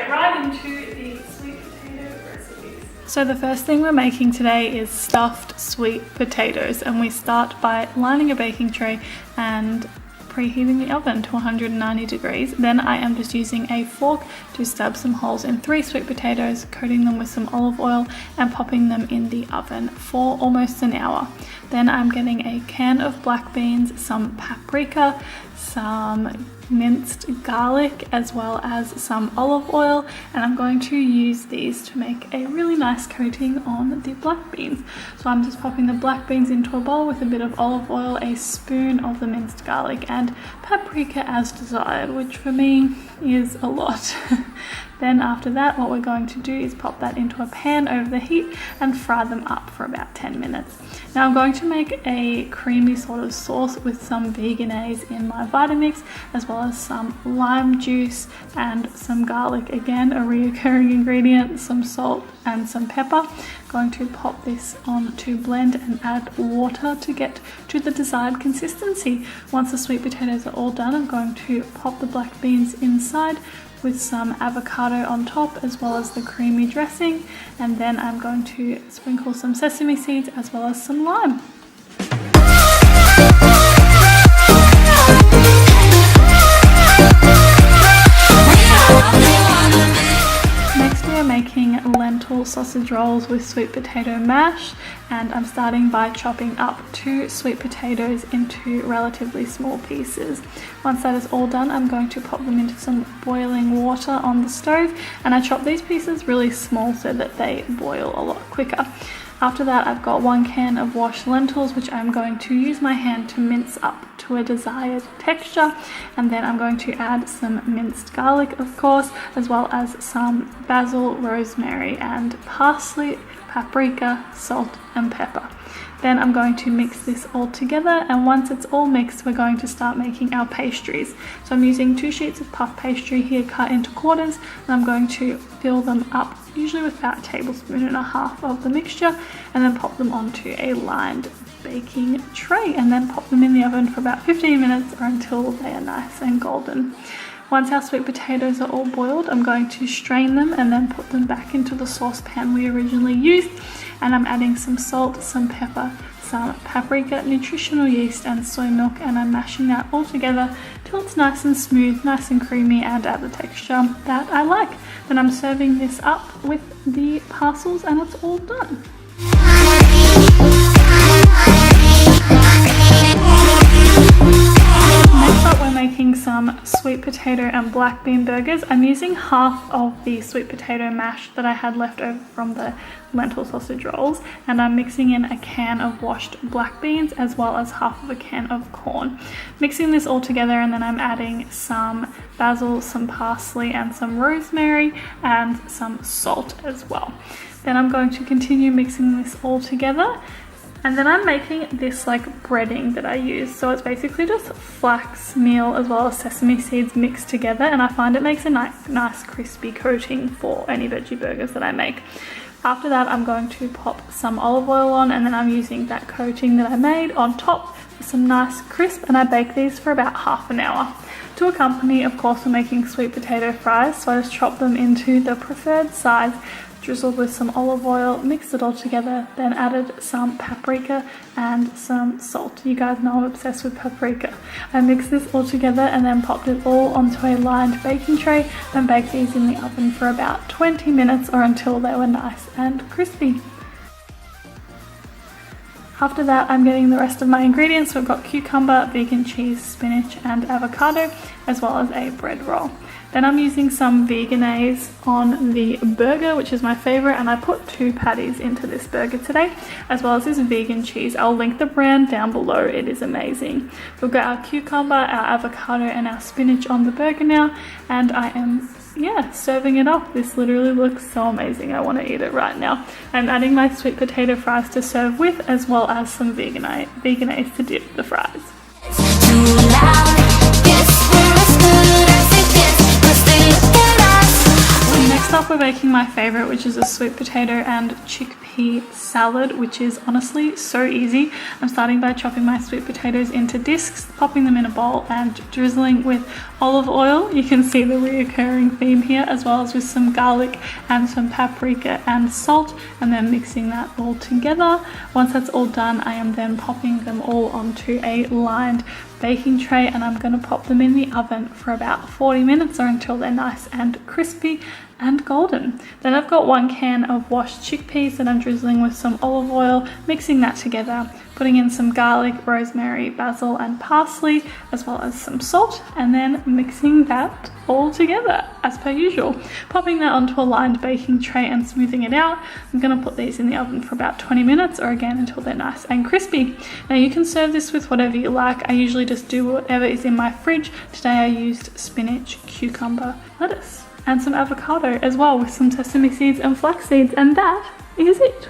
get right into the sweet potato recipes. So the first thing we're making today is stuffed sweet potatoes, and we start by lining a baking tray and preheating the oven to 190 degrees. Then I am just using a fork to stab some holes in 3 sweet potatoes, coating them with some olive oil and popping them in the oven for almost an hour. Then I'm getting a can of black beans, some paprika, some minced garlic, as well as some olive oil, and I'm going to use these to make a really nice coating on the black beans. So I'm just popping the black beans into a bowl with a bit of olive oil, a spoon of the minced garlic, and paprika as desired, which for me is a lot. Then after that, what we're going to do is pop that into a pan over the heat and fry them up for about 10 minutes. Now I'm going to make a creamy sort of sauce with some Vegenaise in my Vitamix, as well as some lime juice and some garlic, again a reoccurring ingredient, some salt and some pepper. Going to pop this on to blend and add water to get to the desired consistency. Once the sweet potatoes are all done, I'm going to pop the black beans inside with some avocado on top, as well as the creamy dressing, and then I'm going to sprinkle some sesame seeds as well as some lime. Next we are making lentil sausage rolls with sweet potato mash, and I'm starting by chopping up 2 sweet potatoes into relatively small pieces. Once that is all done, I'm going to pop them into some boiling water on the stove, and I chop these pieces really small so that they boil a lot quicker. After that, I've got 1 can of washed lentils, which I'm going to use my hand to mince up to a desired texture, and then I'm going to add some minced garlic, of course, as well as some basil, rosemary, and parsley, paprika, salt and pepper. Then I'm going to mix this all together, and once it's all mixed, we're going to start making our pastries. So I'm using 2 sheets of puff pastry here cut into quarters, and I'm going to fill them up, usually with about 1.5 tablespoons of the mixture, and then pop them onto a lined baking tray, and then pop them in the oven for about 15 minutes or until they are nice and golden. Once our sweet potatoes are all boiled, I'm going to strain them and then put them back into the saucepan we originally used, and I'm adding some salt, some pepper, some paprika, nutritional yeast and soy milk, and I'm mashing that all together till it's nice and smooth, nice and creamy, and at the texture that I like. Then I'm serving this up with the parcels, and it's all done. Next up, we're making some sweet potato and black bean burgers. I'm using half of the sweet potato mash that I had left over from the lentil sausage rolls, and I'm mixing in a can of washed black beans as well as half of a can of corn. Mixing this all together, and then I'm adding some basil, some parsley and some rosemary and some salt as well. Then I'm going to continue mixing this all together. And then I'm making this like breading that I use. So it's basically just flax meal as well as sesame seeds mixed together, and I find it makes a nice crispy coating for any veggie burgers that I make. After that, I'm going to pop some olive oil on, and then I'm using that coating that I made on top for some nice crisp, and I bake these for about half an hour. To accompany, of course, we're making sweet potato fries, so I just chop them into the preferred size, drizzled with some olive oil, mixed it all together, then added some paprika and some salt. You guys know I'm obsessed with paprika. I mixed this all together and then popped it all onto a lined baking tray and baked these in the oven for about 20 minutes or until they were nice and crispy. After that, I'm getting the rest of my ingredients. We've got cucumber, vegan cheese, spinach and avocado, as well as a bread roll. Then I'm using some Vegenaise on the burger, which is my favorite, and I put 2 patties into this burger today, as well as this vegan cheese. I'll link the brand down below. It is amazing. We've got our cucumber, our avocado and our spinach on the burger now, and I am serving it up. This literally looks so amazing. I want to eat it right now. I'm adding my sweet potato fries to serve with, as well as some Vegenaise to dip the fries. Next up, we're making my favorite, which is a sweet potato and chickpea salad, which is honestly so easy. I'm starting by chopping my sweet potatoes into discs, popping them in a bowl and drizzling with olive oil. You can see the reoccurring theme here, as well as with some garlic and some paprika and salt, and then mixing that all together. Once that's all done, I am then popping them all onto a lined baking tray, and I'm going to pop them in the oven for about 40 minutes or until they're nice and crispy and golden. Then I've got 1 can of washed chickpeas that I'm drizzling with some olive oil, mixing that together, putting in some garlic, rosemary, basil and parsley, as well as some salt, and then mixing that all together as per usual. Popping that onto a lined baking tray and smoothing it out. I'm going to put these in the oven for about 20 minutes or again until they're nice and crispy. Now you can serve this with whatever you like. I usually just do whatever is in my fridge. Today I used spinach, cucumber, lettuce and some avocado as well, with some sesame seeds and flax seeds, and that is it.